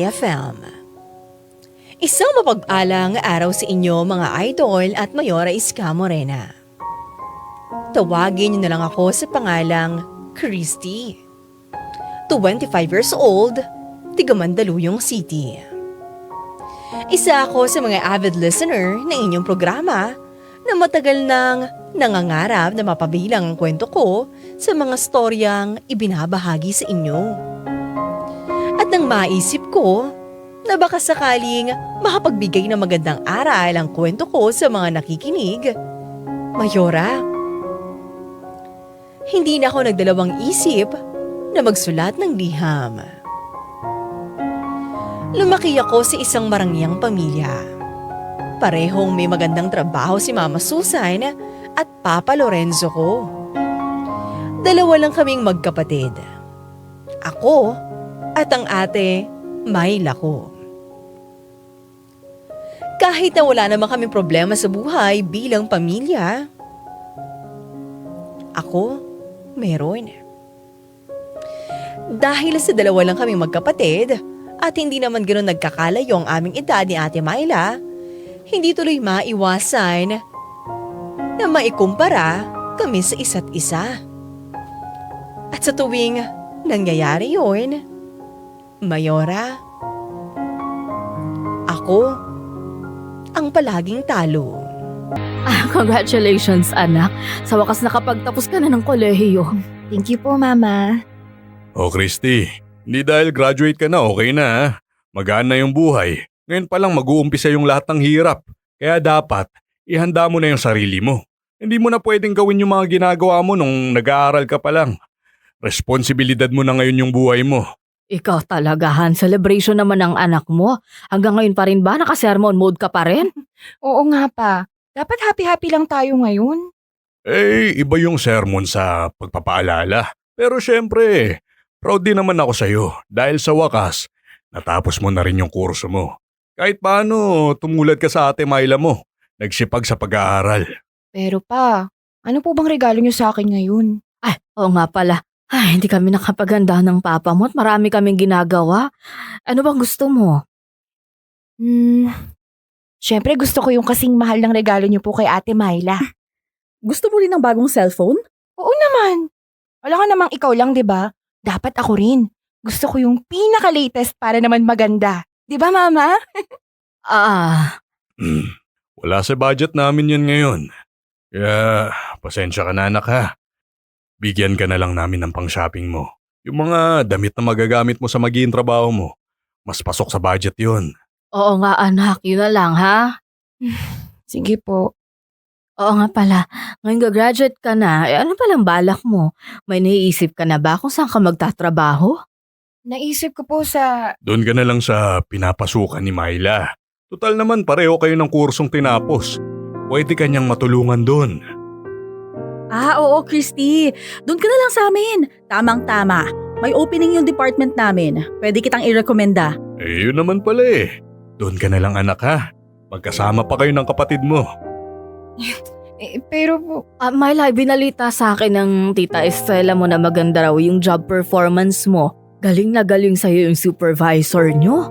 FM. Isang mapag-alang araw sa inyo mga idol at Mayora Iska Morena. Tawagin niyo na lang ako sa pangalang Christy. 25 years old, tiga Mandaluyong City. Isa ako sa mga avid listener ng inyong programa na matagal nang nangangarap na mapabilang ang kwento ko sa mga storyang ibinabahagi sa inyo. At nang maisip ko na baka sakaling makapagbigay ng magandang aral ang kwento ko sa mga nakikinig, Mayora, hindi na ako nagdalawang isip na magsulat ng liham. Lumaki ako sa isang marangyang pamilya. Parehong may magandang trabaho si Mama Susan at Papa Lorenzo ko. Dalawa lang kaming magkapatid. Ako at ang ate Mayla ko. Kahit na wala naman kaming problema sa buhay bilang pamilya, ako meron. Dahil sa dalawa lang kaming magkapatid at hindi naman ganoon nagkakalayo ang aming edad ni Ate Mayla, hindi tuloy maiwasan na maikumpara kami sa isa't isa. At sa tuwing nangyayari yun, Mayora, ako ang palaging talo. Congratulations anak, sa wakas nakapagtapos ka na ng kolehiyo. Thank you po, Mama. Oh Christy, hindi dahil graduate ka na okay na ha. Magaan na yung buhay. Ngayon pa lang mag-uumpisa yung lahat ng hirap. Kaya dapat, ihanda mo na yung sarili mo. Hindi mo na pwedeng gawin yung mga ginagawa mo nung nag-aaral ka pa lang. Responsibilidad mo na ngayon yung buhay mo. Ikaw talaga Han, celebration naman ng anak mo. Hanggang ngayon pa rin ba naka-sermon mode ka pa rin? Oo nga pa. Dapat happy-happy lang tayo ngayon. Eh, iba yung sermon sa pagpapaalala. Pero syempre, proud din naman ako sa'yo dahil sa wakas, natapos mo na rin yung kurso mo. Kahit paano, tumulad ka sa Ate Mayla mo. Nagsipag sa pag-aaral. Pero pa, ano po bang regalo niyo sa akin ngayon? Ay, oo nga pala. Ay, hindi kami nakapaganda ng papa mo at marami kaming ginagawa. Ano bang gusto mo? Syempre gusto ko yung kasing mahal ng regalo niyo po kay Ate Mayla. Gusto mo rin ng bagong cellphone? Oo naman. Wala ka namang ikaw lang, 'di ba? Dapat ako rin. Gusto ko yung pinaka-latest para naman maganda. 'Di ba, Mama? Wala sa budget namin yan ngayon. Kaya, pasensya ka na anak ha. Bigyan ka na lang namin ng pang-shopping mo. Yung mga damit na magagamit mo sa magiging trabaho mo, mas pasok sa budget yun. Oo nga anak, yun na lang ha? Sige po. Oo nga pala, ngayon gagraduate ka na, ano palang balak mo? May naiisip ka na ba kung saan ka magtatrabaho? Naisip ko po sa... Doon ka na lang sa pinapasukan ni Mayla. Total naman pareho kayo ng kursong tinapos. Pwede kanyang matulungan doon. Oo Christy. Doon ka na lang sa amin. Tamang-tama. May opening yung department namin. Pwede kitang i-recommenda. Eh yun naman pala eh. Doon ka na lang anak ha. Magkasama pa kayo ng kapatid mo. Pero po... Myla, binalita sa akin ng tita Estela mo na maganda raw yung job performance mo. Galing na galing sa'yo yung supervisor nyo.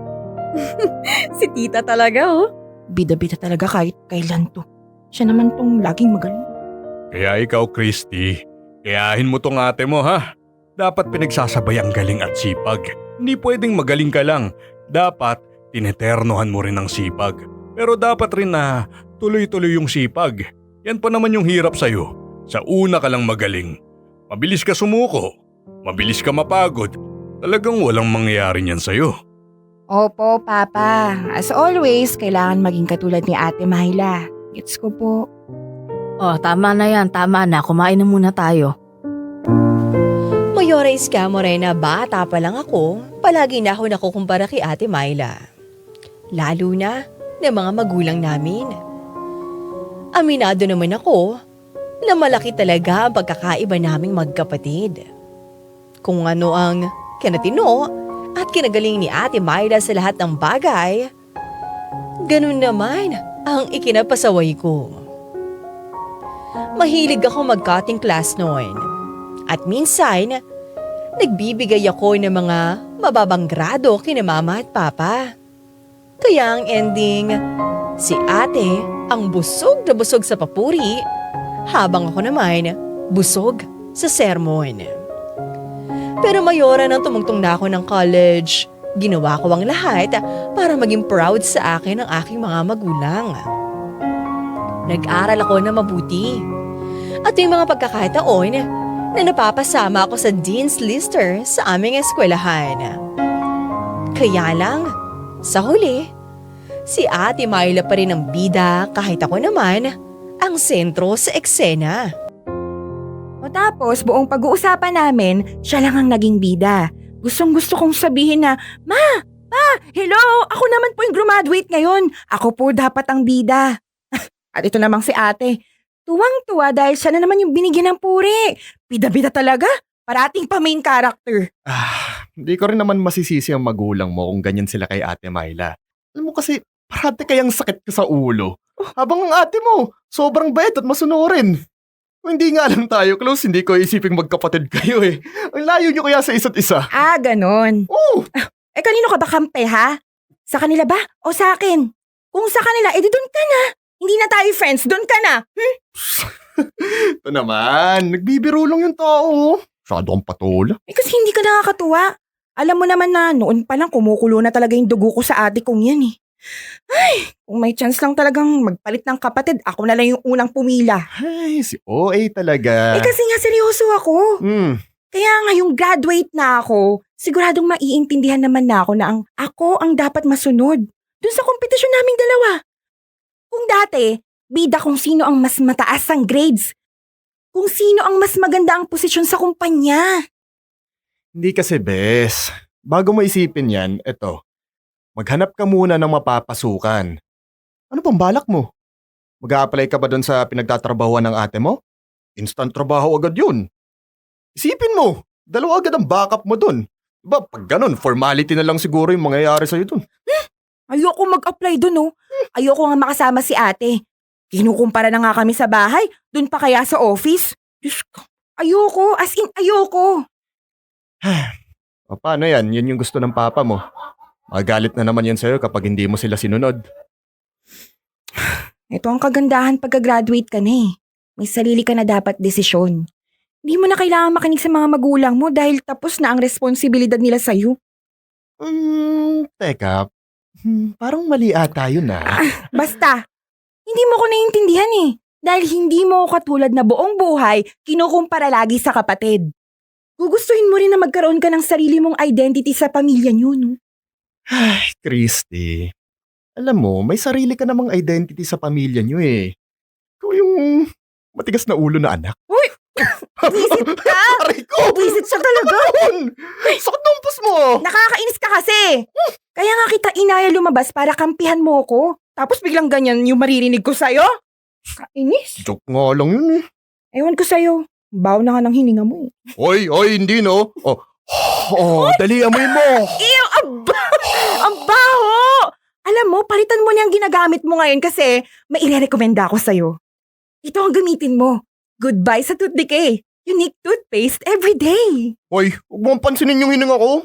Si tita talaga oh. Bida-bida talaga kahit kailan to. Siya naman tong laging magaling. Kaya ikaw Christy, kayahin mo tong ate mo ha. Dapat pinagsasabay ang galing at sipag. Hindi pwedeng magaling ka lang. Dapat tineternohan mo rin ang sipag. Pero dapat rin na tuloy-tuloy yung sipag. Yan pa naman yung hirap sa'yo. Sa una ka lang magaling. Mabilis ka sumuko. Mabilis ka mapagod. Talagang walang mangyayari niyan sa'yo. Opo, Papa. As always, kailangan maging katulad ni Ate Mayla. Gets ko po. Oh, tama na yan, tama na. Kumain na muna tayo. Mayora Iska Morena, bata pa lang ako, palagi na ako nakukumpara kay Ate Mayla. Lalo na ng mga magulang namin. Aminado naman ako na malaki talaga ang pagkakaiba naming magkapatid. Kung ano ang kinatino at kinagaling ni Ate Mayla sa lahat ng bagay, ganun naman ang ikinapasaway ko. Mahilig ako mag-cutting class noon. At minsan, nagbibigay ako ng mga mababang grado kina mama at papa. Kaya ang ending, si ate ang busog na busog sa papuri, habang ako naman busog sa sermon. Pero mayora nang tumungtong na ako ng college, ginawa ko ang lahat para maging proud sa akin ng aking mga magulang. Nag-aral ako na mabuti. At yung mga pagkakataon na napapasama ako sa Dean's Lister sa aming eskwelahan. Kaya lang, sa huli, si Ate Myla pa rin ang bida kahit ako naman ang sentro sa eksena. O tapos, buong pag-uusapan namin, siya lang ang naging bida. Gustong-gusto kong sabihin na, Ma! Pa! Hello! Ako naman po yung graduate ngayon. Ako po dapat ang bida. At ito namang si ate. Tuwang-tuwa dahil siya na naman yung binigyan ng puri. Bida-bida talaga. Parating pa main character. Hindi ko rin naman masisisi ang magulang mo kung ganyan sila kay Ate Myla. Alam mo kasi, parati kayang sakit ka sa ulo. Habang ang ate mo, sobrang bait at masunurin. Kung hindi nga lang tayo close, hindi ko isiping magkapatid kayo eh. Ang layo nyo kaya sa isa't isa. Ah, ganon. Oo! Kanino ka ba kampe, ha? Sa kanila ba? O sa akin? Kung sa kanila, edi doon ka na. Hindi na tayo friends, doon ka na. Ito naman, nagbibiro lang yung tao. Masyado kang patola. Kasi hindi ka nakakatuwa. Alam mo naman na noon pa lang kumukulo na talaga yung dugo ko sa ate kong yan eh. Ay, kung may chance lang talagang magpalit ng kapatid, ako na lang yung unang pumila. Ay, si OA talaga. Kasi nga seryoso ako. Kaya ngayong graduate na ako, siguradong maiintindihan naman na ako ang dapat masunod. Dun sa kompetisyon naming dalawa. Kung dati, bida kung sino ang mas mataas ang grades. Kung sino ang mas maganda ang posisyon sa kumpanya. Hindi kasi, Bes. Bago mo isipin yan, eto. Maghanap ka muna ng mapapasukan. Ano pang balak mo? Mag-a-apply ka ba doon sa pinagtatrabahuan ng ate mo? Instant trabaho agad yun. Isipin mo, dalawa agad ang backup mo doon. Diba, pag ganun, formality na lang siguro yung mangyayari sa'yo doon. Ayoko mag-apply dun, oh. Ayoko nga makasama si ate. Kinukumpara na nga kami sa bahay, dun pa kaya sa office. Diyos ko, ayoko, as in ayoko. O paano yan? Yan yung gusto ng papa mo. Magalit na naman yan sa'yo kapag hindi mo sila sinunod. Ito ang kagandahan pagka-graduate ka na eh. May sarili ka na dapat desisyon. Hindi mo na kailangan makinig sa mga magulang mo dahil tapos na ang responsibilidad nila sa'yo. Teka. Parang mali ata yun Basta, hindi mo ko naiintindihan eh. Dahil hindi mo ako katulad na buong buhay kinukumpara lagi sa kapatid. Gugustuhin mo rin na magkaroon ka ng sarili mong identity sa pamilya niyo, no? Ay, Christy. Alam mo, may sarili ka namang identity sa pamilya niyo eh. Ikaw yung matigas na ulo na anak. Uy! Visit ka! Aray ko! Visit ka talaga! Sakit ng pus mo! Nakakainis ka kasi! Kaya nga kita inaya lumabas para kampihan mo ko. Tapos biglang ganyan yung maririnig ko sa'yo? Kainis. Joke nga lang yun eh. Ewan ko sa'yo. Baw na nga ng hininga mo eh. Oy, hindi no. Dali amoy mo. Ew! Ang baho! Alam mo, palitan mo na yung ginagamit mo ngayon kasi may ire-recommenda ako sa'yo. Ito ang gamitin mo. Goodbye sa tooth decay. Unique toothpaste every day. Oy, huwag mo pansinin yung hininga ko.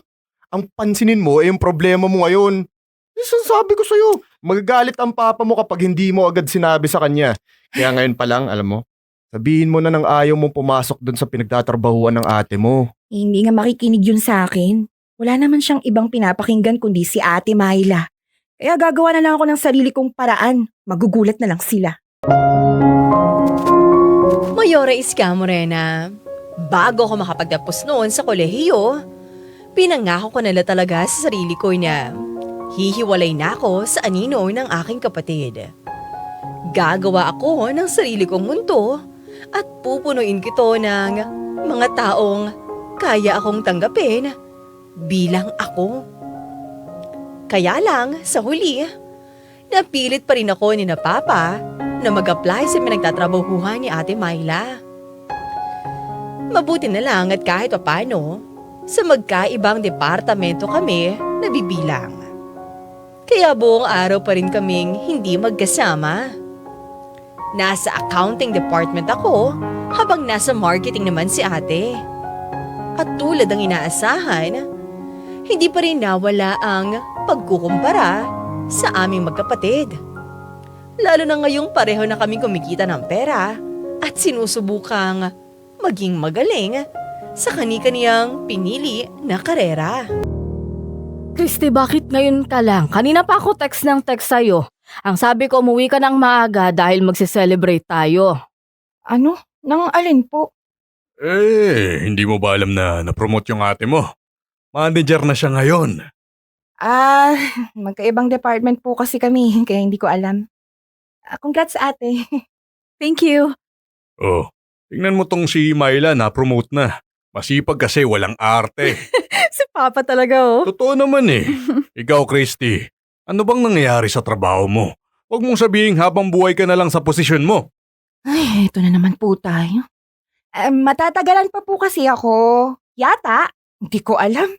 Ang pansinin mo ay yung problema mo ngayon. Sabi ko sa'yo, magagalit ang papa mo kapag hindi mo agad sinabi sa kanya. Kaya ngayon pa lang, alam mo, sabihin mo na ng ayaw mong pumasok dun sa pinagtatrabahuan ng ate mo. Hindi nga makikinig yun sa akin. Wala naman siyang ibang pinapakinggan kundi si Ate Myla. Kaya gagawa na lang ako ng sarili kong paraan. Magugulat na lang sila. Mayora Iska Morena, bago ako makapagtapos noon sa kolehiyo, pinangako ko nila talaga sa sarili ko na hihiwalay na ako sa anino ng aking kapatid. Gagawa ako ng sarili kong mundo at pupunuin kito ng mga taong kaya akong tanggapin bilang ako. Kaya lang, sa huli, napilit pa rin ako ni na Papa na mag-apply sa pinagtatrabahuhan ni Ate Myla. Mabuti na lang at kahit paano, sa magkaibang departamento kami nabibilang. Kaya buong araw pa rin kaming hindi magkasama. Nasa accounting department ako habang nasa marketing naman si ate. At tulad ng inaasahan, hindi pa rin nawala ang pagkukumpara sa aming magkapatid. Lalo na ngayong pareho na kaming kumikita ng pera at sinusubukang maging magaling sa kani-kaniyang pinili na karera. Christy, bakit ngayon ka lang? Kanina pa ako text ng text sa'yo. Ang sabi ko, umuwi ka ng maaga dahil magse-celebrate tayo. Ano? Nang alin po? Hindi mo ba alam na na-promote yung ate mo? Manager na siya ngayon. Magkaibang department po kasi kami, kaya hindi ko alam. Congrats ate. Thank you. Oh, tingnan mo tong si Myla na-promote na. Masipag kasi walang arte. Si Papa talaga oh. Totoo naman eh. Ikaw, Christy, ano bang nangyayari sa trabaho mo? Huwag mong sabihin habang buhay ka na lang sa posisyon mo. Ay, ito na naman po tayo. Matatagalan pa po kasi ako. Yata. Hindi ko alam.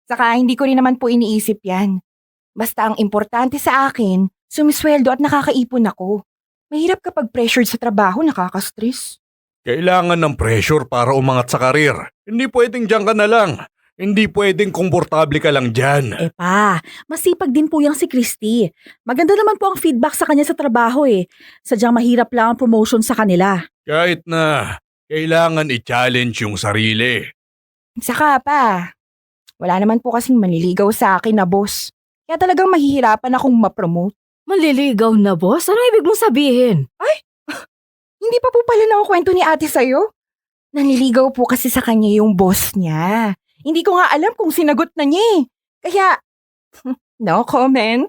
Saka hindi ko rin naman po iniisip yan. Basta ang importante sa akin, sumisweldo at nakakaipon ako. Mahirap kapag pressured sa trabaho, nakaka-stress. Kailangan ng pressure para umangat sa karir. Hindi pwedeng dyan ka na lang. Hindi pwedeng komportable ka lang dyan. Pa, masipag din po yang si Christy. Maganda naman po ang feedback sa kanya sa trabaho eh. Sadyang mahirap lang ang promotion sa kanila. Kahit na, kailangan i-challenge yung sarili. Saka pa, wala naman po kasing manliligaw sa akin na boss. Kaya talagang mahihirapan akong ma-promote. Manliligaw na, boss? Ano ibig mong sabihin? Hindi pa po pala nakukwento ni ate sa'yo. Nanliligaw po kasi sa kanya yung boss niya. Hindi ko nga alam kung sinagot na niya eh. Kaya, no comment.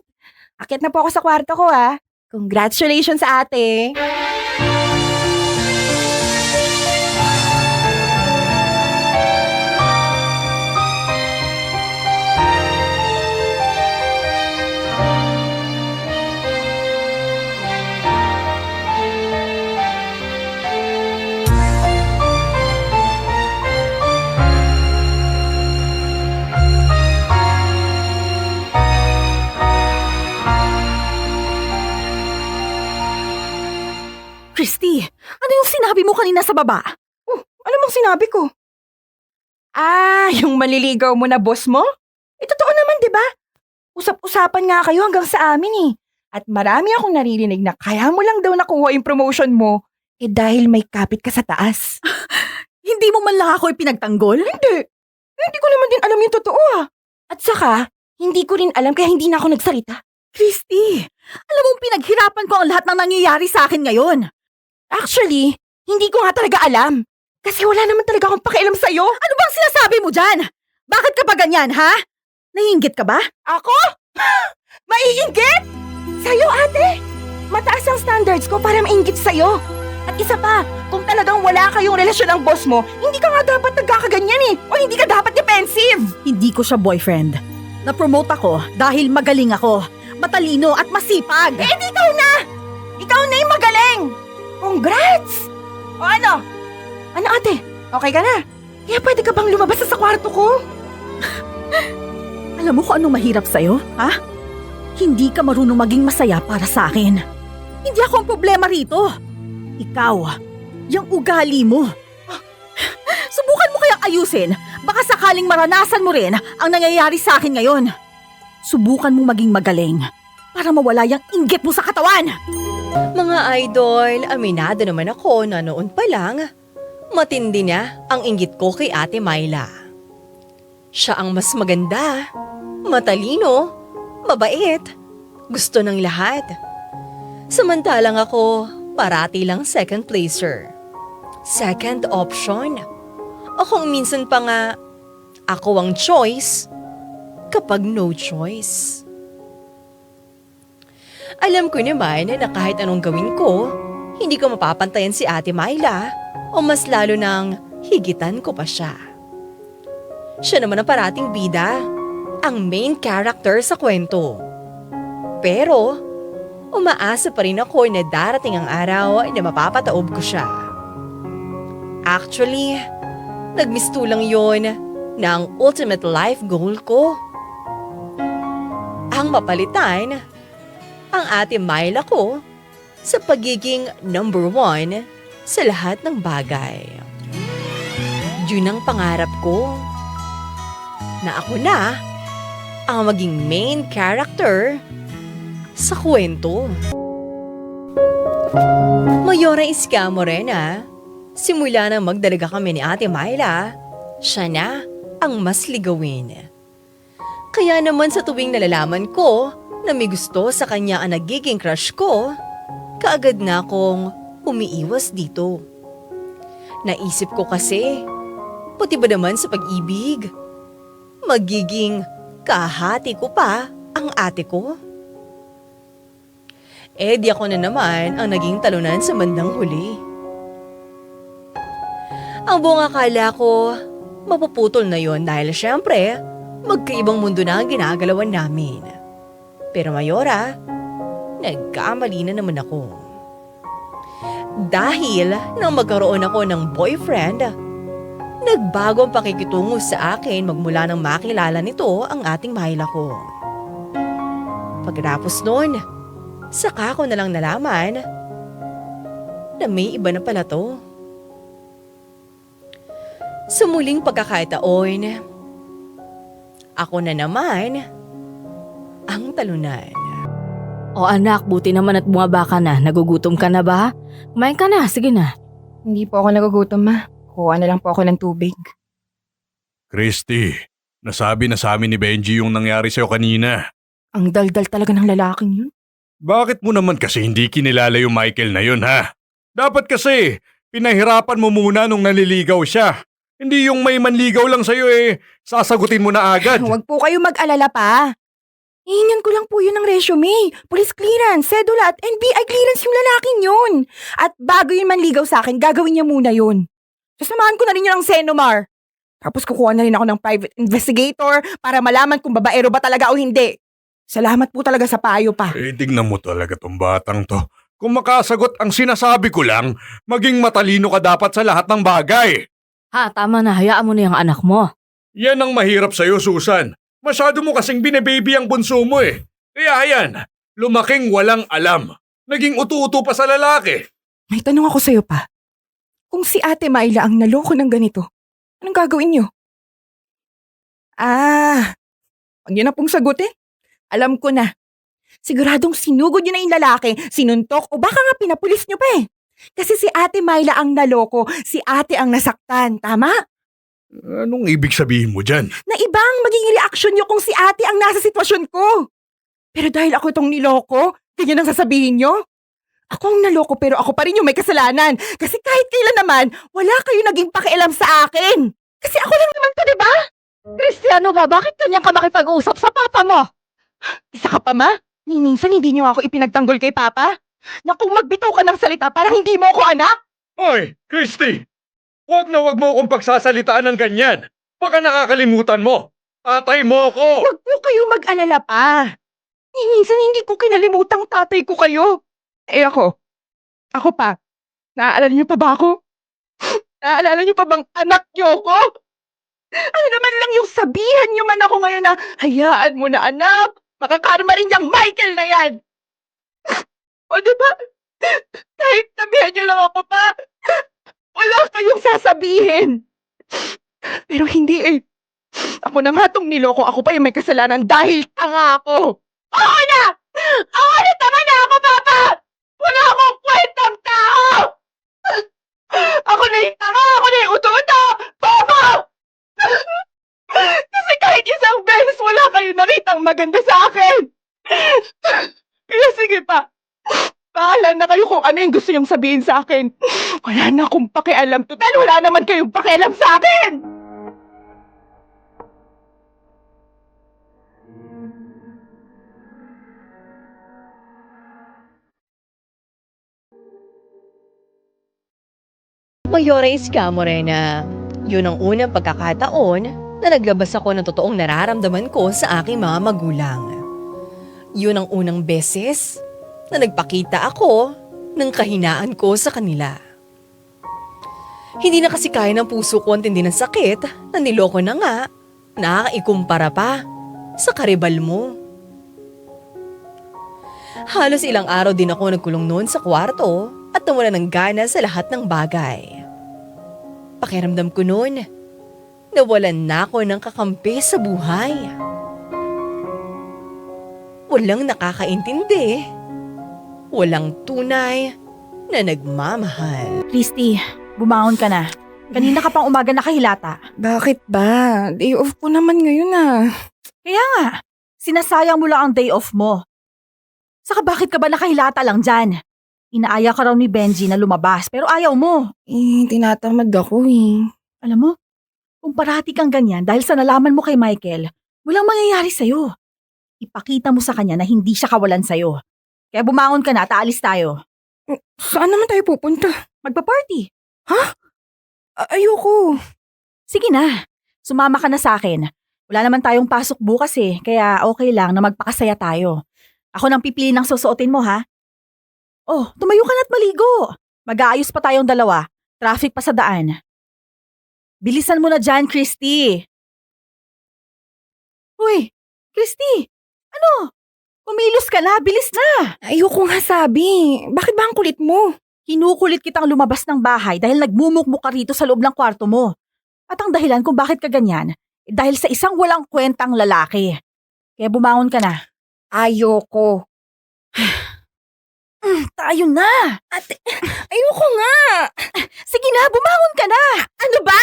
Akit na po ako sa kwarto ko ah. Congratulations ate. Christy, ano yung sinabi mo kanina sa baba? Ano bang sinabi ko? Yung maliligaw mo na boss mo? Totoo naman, di ba? Usap-usapan nga kayo hanggang sa amin eh. At marami akong naririnig na kaya mo lang daw nakuha yung promotion mo dahil may kapit ka sa taas. Hindi mo man lang ako ipinagtanggol? Hindi ko naman din alam yung totoo ah. At saka, hindi ko rin alam kaya hindi na ako nagsalita. Christy, alam mong pinaghirapan ko ang lahat ng nangyayari sa akin ngayon. Actually, hindi ko nga talaga alam. Kasi wala naman talaga akong pakialam sa'yo. Ano bang sinasabi mo dyan? Bakit ka ba ganyan, ha? Naiinggit ka ba? Ako? Maiinggit? Sa'yo, ate? Mataas ang standards ko para mainggit sa'yo. At isa pa, kung talagang wala kayong relasyon ng boss mo, hindi ka nga dapat nagkakaganyan eh. O hindi ka dapat defensive. Hindi ko siya boyfriend. Na-promote ako dahil magaling ako, matalino at masipag. Di ikaw na! Ikaw na yung magaling! Congrats! O ano? Ano ate? Okay ka na? Kaya pwede ka bang lumabas sa kwarto ko? Alam mo kung anong mahirap sa'yo, ha? Hindi ka marunong maging masaya para sa akin. Hindi ako ang problema rito. Ikaw, yung ugali mo. Subukan mo kayang ayusin. Baka sakaling maranasan mo rin ang nangyayari sa akin ngayon. Subukan mo maging magaling para mawala yung inggit mo sa katawan. Mga idol, aminado naman ako na noon pa lang, matindi na ang inggit ko kay Ate Myla. Siya ang mas maganda, matalino, mabait, gusto ng lahat. Samantalang ako, parati lang second placer. Second option. O kung minsan pa nga, ako ang choice kapag no choice. Alam ko naman na kahit anong gawin ko, hindi ko mapapantayan si Ate Myla o mas lalo nang higitan ko pa siya. Siya naman ang parating bida, ang main character sa kwento. Pero, umaasa pa rin ako na darating ang araw na mapapataob ko siya. Actually, nagmistulang yon na ang ultimate life goal ko. Ang mapalitan, ang Ate Myla ko sa pagiging number 1 sa lahat ng bagay. Yun ang pangarap ko, na ako na ang maging main character sa kwento. Mayora Iska Morena, simula nang magdalaga kami ni Ate Myla, siya na ang mas ligawin. Kaya naman sa tuwing nalalaman ko na may gusto sa kanya ang nagiging crush ko, kaagad na akong umiiwas dito. Naisip ko kasi, pati ba naman sa pag-ibig, magiging kahati ko pa ang ate ko? Di ako na naman ang naging talunan sa bandang huli. Ang buong akala ko, mapuputol na yon dahil syempre, magkaibang mundo na ang ginagalawan namin. Pero Mayora, nagkamali na naman ako. Dahil nang magkaroon ako ng boyfriend, nagbago ang pakikitungo sa akin magmula nang makilala nito ang ating Myla ko. Pagkatapos nun, saka ko na lang nalaman na may iba na pala to. Sa muling pagkakataon, ako na naman ang talunan. O anak, buti naman at bumaba ka na. Nagugutom ka na ba? Kumain ka na, sige na. Hindi po ako nagugutom, ma. Kuha na lang po ako ng tubig. Christy, nasabi na sa amin ni Benji yung nangyari sa'yo kanina. Ang daldal talaga ng lalaking yun. Bakit mo naman kasi hindi kinilala yung Michael na yun, ha? Dapat kasi, pinahirapan mo muna nung naliligaw siya. Hindi yung may manligaw lang sa'yo sasagutin mo na agad. Huwag po kayo mag-alala pa. Hihingan ko lang po yun ng resume, police clearance, cedula at NBI clearance yung lalaking yun. At bago yun manligaw sa akin, gagawin niya muna yun. Sasamahan ko na rin yun ng Senomar. Tapos kukuha na rin ako ng private investigator para malaman kung babaero ba talaga o hindi. Salamat po talaga sa payo pa. Tignan mo talaga tong batang to. Kung makasagot ang sinasabi ko lang, maging matalino ka dapat sa lahat ng bagay. Ha, tama na. Hayaan mo na yung anak mo. Yan ang mahirap sa'yo, Susan. Masyado mo kasing binababy ang bunso mo Kaya yan, lumaking walang alam. Naging utu-utu pa sa lalaki. May tanong ako sa'yo pa. Kung si Ate Myla ang naloko ng ganito, anong gagawin niyo? Huwag niyo na pong sagutin. Alam ko na. Siguradong sinugod niyo na yung lalaki, sinuntok o baka nga pinapulis niyo pa Kasi si Ate Myla ang naloko, si Ate ang nasaktan, tama? Anong ibig sabihin mo dyan? Na ibang magiging reaksyon niyo kung si Ate ang nasa sitwasyon ko. Pero dahil ako itong niloko, ganyan ang sasabihin niyo? Ako ang naloko pero ako pa rin yung may kasalanan. Kasi kahit kailan naman, wala kayo naging pakialam sa akin. Kasi ako lang naman to, di ba? Cristiano ba, bakit ganyan ka makipag-usap sa papa mo? Isa ka pa, ma? Minsan hindi niyo ako ipinagtanggol kay Papa? Na kung magbitaw ka ng salita, parang hindi mo ako anak? Hoy, Christy! Huwag mo akong pagsasalitaan ng ganyan. Baka nakakalimutan mo. Tatay mo ko! Huwag po kayo mag-alala pa. Minsan hindi ko kinalimutang tatay ko kayo. Ako pa. Naaalala niyo pa ba ako? Naaalala niyo pa bang anak niyo ko? Ano naman lang yung sabihan niyo man ako ngayon na, hayaan mo na anak, makakarma rin yung Michael na yan. O diba? Kahit sabihan niyo lang ako pa, wala kayong sasabihin. Pero hindi Ako na nga tong niloko, ako pa yung may kasalanan dahil tanga ako. Oo na! Oo na, tama na ako, Papa! Wala akong kwentang tao! Ako na yung tanga, ako na yung uto-uto! Papa! Kasi kahit isang beses wala kayo nakitang maganda sa akin! Kaya sige pa, bahala na kayo kung ano yung gusto niyong sabihin sa akin. Wala na akong pakialam to dahil wala naman kayong pakialam sa akin! Mayora Iska Morena, yun ang unang pagkakataon na naglabas ako ng totoong nararamdaman ko sa aking mga magulang. Yun ang unang beses na nagpakita ako ng kahinaan ko sa kanila. Hindi na kasi kaya ng puso ko ang tindi ng sakit na niloko na nga, nakakaikumpara pa sa karibal mo. Halos ilang araw din ako nagkulong noon sa kwarto at nawala ng gana sa lahat ng bagay. Pakiramdam ko noon, nawalan na ako ng kakampi sa buhay. walang nakakaintindi. Walang tunay na nagmamahal. Christy, bumangon ka na. Kanina ka pang umaga nakahilata. Bakit ba? Day off ko naman ngayon Kaya nga, sinasayang mo lang ang day off mo. Saka bakit ka ba nakahilata lang dyan? Inaaya ka raw ni Benji na lumabas pero ayaw mo. Tinatamad ako Alam mo, kung parati kang ganyan dahil sa nalaman mo kay Michael, walang mangyayari sa'yo. Ipakita mo sa kanya na hindi siya kawalan sa'yo. Kaya bumangon ka na at aalis tayo. Saan naman tayo pupunta? Magpa-party. Ayoko. Sige na, sumama ka na sa akin. Wala naman tayong pasok bukas kaya okay lang na magpakasaya tayo. Ako nang pipili ng susuotin mo ha. Oh, tumayo ka na't maligo. Mag-aayos pa tayong dalawa. Traffic pa sa daan. Bilisan mo na dyan, Christy. Uy, Christy, ano? Kumilos ka na, bilis na. Ayoko nga sabi. Bakit ba ang kulit mo? Kinukulit kitang lumabas ng bahay dahil nagmumukmuk ka rito sa loob ng kwarto mo. At ang dahilan kung bakit ka ganyan, dahil sa isang walang kwentang lalaki. Kaya bumangon ka na. Ayoko. Tayo na! Ate, ayoko nga. Sige na, bumangon ka na! Ano ba?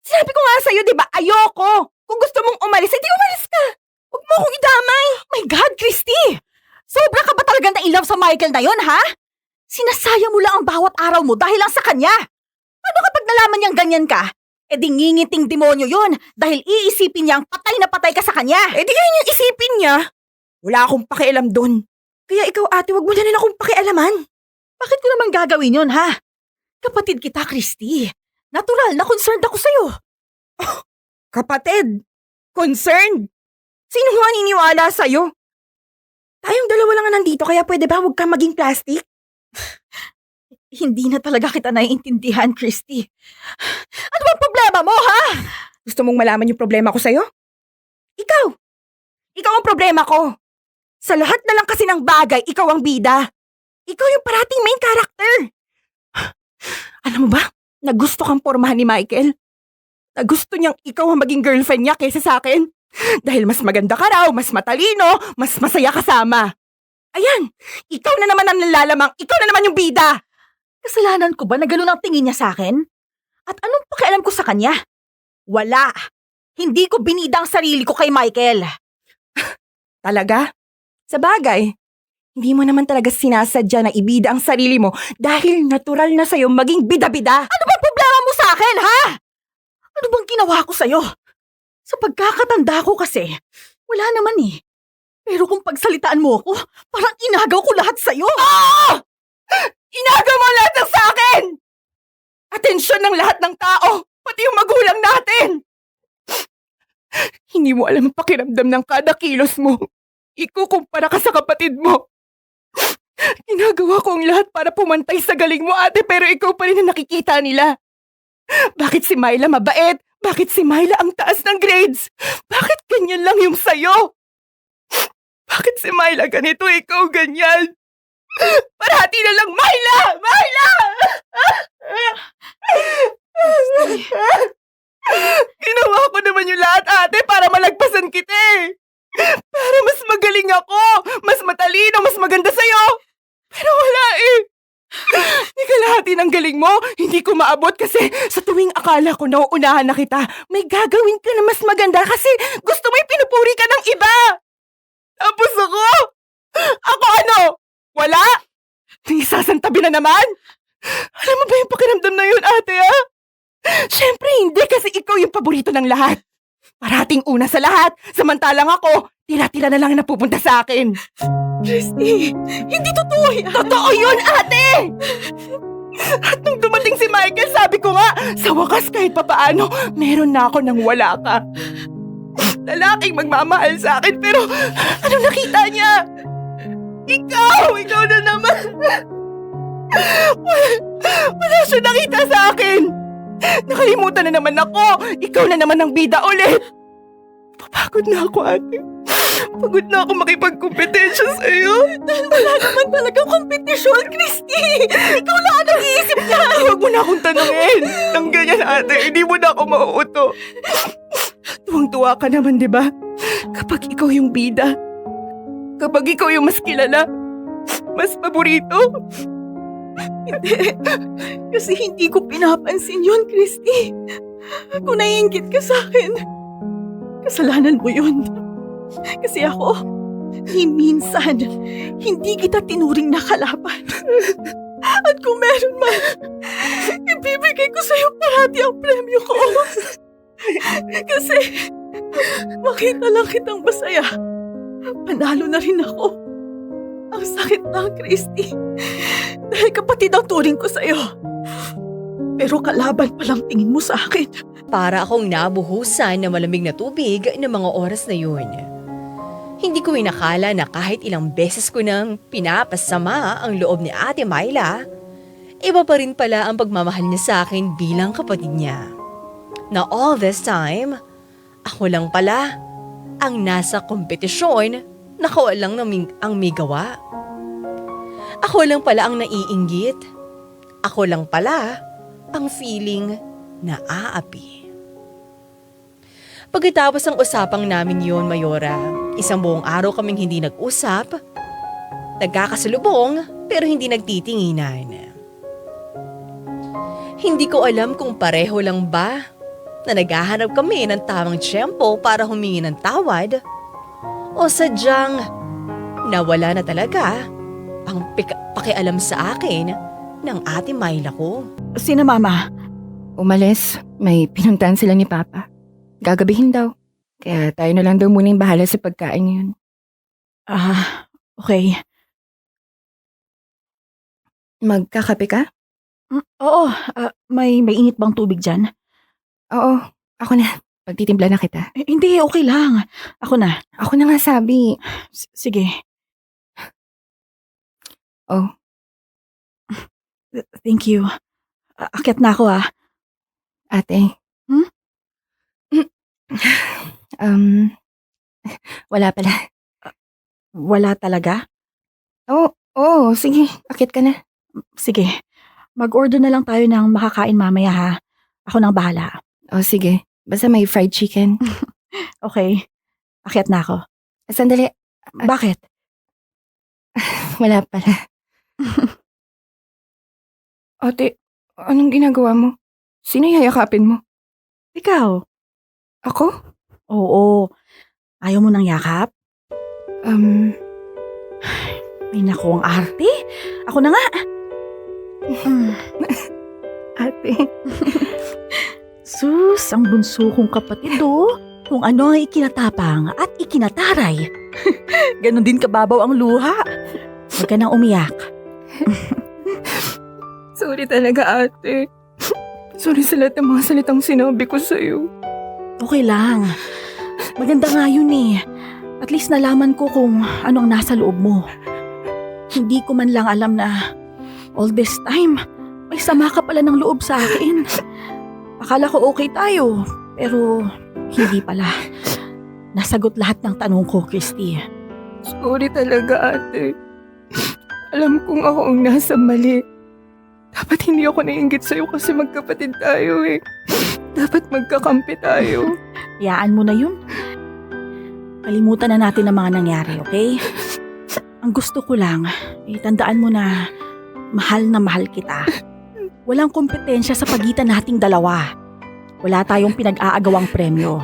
Sinabi ko nga sa'yo, di ba? Ayoko. Kung gusto mong umalis, edi umalis ka. Huwag mo akong idamay. My God, Christy! Sobra ka ba talaga na in love sa Michael na yon, ha? Sinasayang mo lang ang bawat araw mo dahil lang sa kanya. Ano kapag nalaman niyang ganyan ka? E di ngingiting demonyo yon dahil iisipin niyang patay na patay ka sa kanya. Eh di yun yung isipin niya. Wala akong pakialam doon. Kaya ikaw ate, wag mo na rin akong pakialaman. Bakit ko naman gagawin yon, ha? Kapatid kita, Christy. Natural na concerned ako sa'yo. Kapatid, concerned. Sino nga niniwala sa'yo? Tayong dalawa lang nga nandito kaya pwede ba huwag ka maging plastic? Hindi na talaga kita naiintindihan, Christy. Ano bang problema mo, ha? Gusto mong malaman yung problema ko sa'yo? Ikaw! Ikaw ang problema ko. Sa lahat na lang kasi ng bagay, ikaw ang bida. Ikaw yung parating main character. Alam mo ba, nagusto kang pormahan ni Michael. Nagusto niyang ikaw ang maging girlfriend niya kaysa sa akin. Dahil mas maganda ka raw, mas matalino, mas masaya kasama. Ayan, ikaw na naman ang nalalamang, ikaw na naman yung bida. Kasalanan ko ba na gano'n ang tingin niya sa akin? At anong pakialam ko sa kanya? Wala. Hindi ko binida ang sarili ko kay Michael. Talaga? Sa bagay, hindi mo naman talaga sinasadya na ibida ang sarili mo dahil natural na sa'yo maging bida-bida. Ano bang problema mo sa akin, ha? Ano bang ginawa ko sa'yo? Sa pagkakatanda ko kasi, wala naman Pero kung pagsalitaan mo ako, parang inagaw ko lahat sa'yo. Inagaw mo lahat ng sa akin! Atensyon ng lahat ng tao, pati yung magulang natin! Hindi mo alam ang pakiramdam ng kada kilos mo. Ikukumpara ka sa kapatid mo. Ginagawa ko ang lahat para pumantay sa galing mo, ate, pero ikaw pa rin ang nakikita nila. Bakit si Myla mabait? Bakit si Myla ang taas ng grades? Bakit ganyan lang yung sayo? Bakit si Myla ganito, ikaw ganyan? Parati na lang, Myla! Myla! Ginawa ko naman yung lahat, ate, para malagpasan kita Para mas magaling ako, mas matalino, mas maganda sa'yo. Pero wala Di kalahati ng galing mo, hindi ko maabot kasi sa tuwing akala ko nauunahan na kita, may gagawin ka na mas maganda kasi gusto mo pinupuri ka ng iba. Tapos ako ano? Wala? Isasantabi na naman? Alam mo ba yung pakiramdam na yun, ate, ha? Siyempre hindi kasi ikaw yung paborito ng lahat. Parating una sa lahat, samantalang ako, tira-tira na lang napupunta sa akin. Christy, hindi totoo yan. Totoo yun, ate! At nung dumating si Michael, sabi ko nga, sa wakas kahit papaano, meron na ako nang wala ka. Lalaking magmamahal sa akin, pero ano nakita niya? Ikaw na naman. Wala siya nakita sa akin. Nakalimutan na naman ako. Ikaw na naman ang bida ulit. Papagod na ako, ate. Pagod na ako makipagkompetensya sa'yo. Dahil wala naman talagang kompetisyon, Christy. Ikaw lang ang nag-iisip niya. Huwag mo na akong tanungin. Nang ganyan, ate, hindi mo na ako mauuto. Tuwang-tuwa ka naman, di ba? Kapag ikaw yung bida. Kapag ikaw yung mas kilala, mas paborito. Hindi. Kasi hindi ko pinapansin yun, Christy. Kung naiinggit ka sa akin, kasalanan mo yun. Kasi ako, ni minsan, hindi kita tinuring na kalaban. At kung meron man, ibibigay ko sa'yo parati ang premyo ko. Kasi, makita lang kitang masaya. Panalo na rin ako. Ang sakit lang, Christy. Dahil kapatid ang turing ko sa'yo. Pero kalaban pa lang tingin mo sa akin. Para akong nabuhusan ng malamig na tubig ng mga oras na yun. Hindi ko inakala na kahit ilang beses ko nang pinapasama ang loob ni Ate Myla, iba pa rin pala ang pagmamahal niya sa akin bilang kapatid niya. Na all this time, ako lang pala ang nasa kompetisyon na kawalang ang may gawa. Ako lang pala ang naiinggit. Ako lang pala ang feeling na aapi. Pagkatapos ng usapang namin yon, Mayora, isang buong araw kaming hindi nag-usap, nagkakasalubong pero hindi nagtitinginan. Hindi ko alam kung pareho lang ba na naghahanap kami ng tamang tiyempo para humingi ng tawad o sadyang nawala na talaga ang pakialam sa akin ng Ate Myla ko. Sina Mama? Umalis, may pinuntahan sila ni Papa. Gagabihin daw. Kaya tayo na lang daw muna yung bahala sa pagkain ngayon. Okay. Magkakape ka? Oo, may init bang tubig dyan? Oo, ako na. Pagtitimpla na kita. Hindi, okay lang. Ako na. Ako na nga sabi. Sige. Oh. Thank you. Akyat na ako Ate. Hmm? Wala pala. Wala talaga? Oo, sige. Akit ka na. Sige. Mag-order na lang tayo ng makakain mamaya ha. Ako nang bahala. Sige. Basta may fried chicken. Okay. Akyat na ako. Sandali. Bakit? Wala pala. Ate, anong ginagawa mo? Sino yayakapin mo? Ikaw? Ako? Oo. Ayaw mo ng yakap? Ay naku, ang arte. Ako na nga. Ate. Sus, ang bunso kong kapatid kung ano ay ikinatapang at ikinataray. Ganon din kababaw ang luha. Huwag ka nang umiyak. Sorry talaga, ate. Sorry sa lahat ng mga salitang sinabi ko sa'yo. Okay lang. Maganda nga yun eh. At least nalaman ko kung ano ang nasa loob mo. Hindi ko man lang alam na all this time, may sama ka pala ng loob sa akin. Akala ko okay tayo, pero hindi pala. Nasagot lahat ng tanong ko, Christy. Sorry talaga, ate. Alam kong ako ang nasa mali. Dapat hindi ako naiinggit sa'yo kasi magkapatid tayo eh. Dapat magkakampi tayo. Hayaan mo na yun. Kalimutan na natin ang mga nangyari, okay? Ang gusto ko lang, tandaan mo na mahal kita. Walang kompetensya sa pagitan nating dalawa. Wala tayong pinag-aagawang premyo.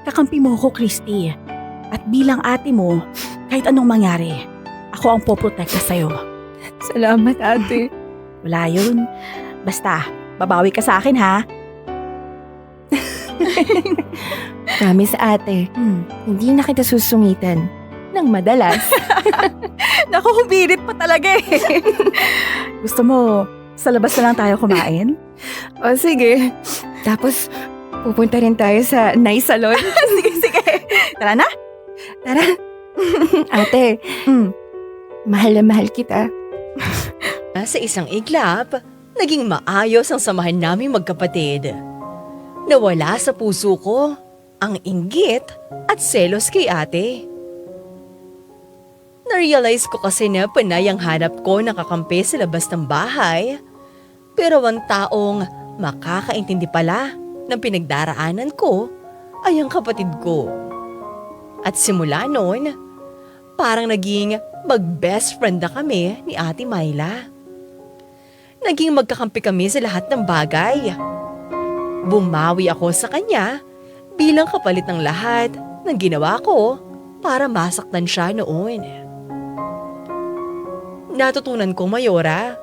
Kakampi mo ko, Christy. At bilang ate mo, kahit anong mangyari, ako ang poprotekta sa'yo. Salamat, ate. Wala yun. Basta, babawi ka sa akin, ha? Promise, ate. Hindi na kita susungitan ng madalas. Naku, humirit pa talaga eh. Gusto mo, sa labas na lang tayo kumain? Sige. Tapos, pupunta rin tayo sa nice salon. Sige. Tara na. Tara. Ate, mahal na mahal kita. Sa isang iglap, naging maayos ang samahan naming magkapatid. Nawala sa puso ko ang inggit at selos kay ate. Na-realize ko kasi na panay ang hanap ko ng kakampi sa labas ng bahay, pero ang taong makakaintindi pala ng pinagdaraanan ko ay ang kapatid ko. At simula noon, parang naging mag-best friend na kami ni Ate Myla. Naging magkakampi kami sa lahat ng bagay. Bumawi ako sa kanya bilang kapalit ng lahat ng ginawa ko para masaktan siya noon. Natutunan ko, Mayora,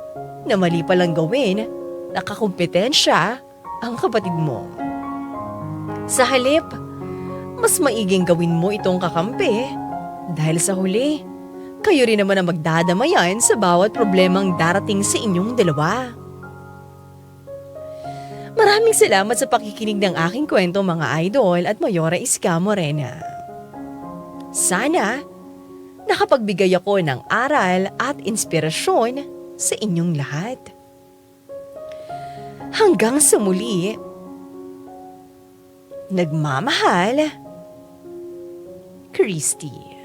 na mali palang gawin, nakakumpetensya ang kapatid mo. Sa halip, mas maiging gawin mo itong kakampi dahil sa huli, kayo rin naman ang magdadamayan sa bawat problemang darating sa inyong dalawa. Maraming salamat sa pakikinig ng aking kwento, mga idol at Mayora Iska Morena. Sana nakapagbigay ako ng aral at inspirasyon sa inyong lahat. Hanggang sa muli, nagmamahal, Christy.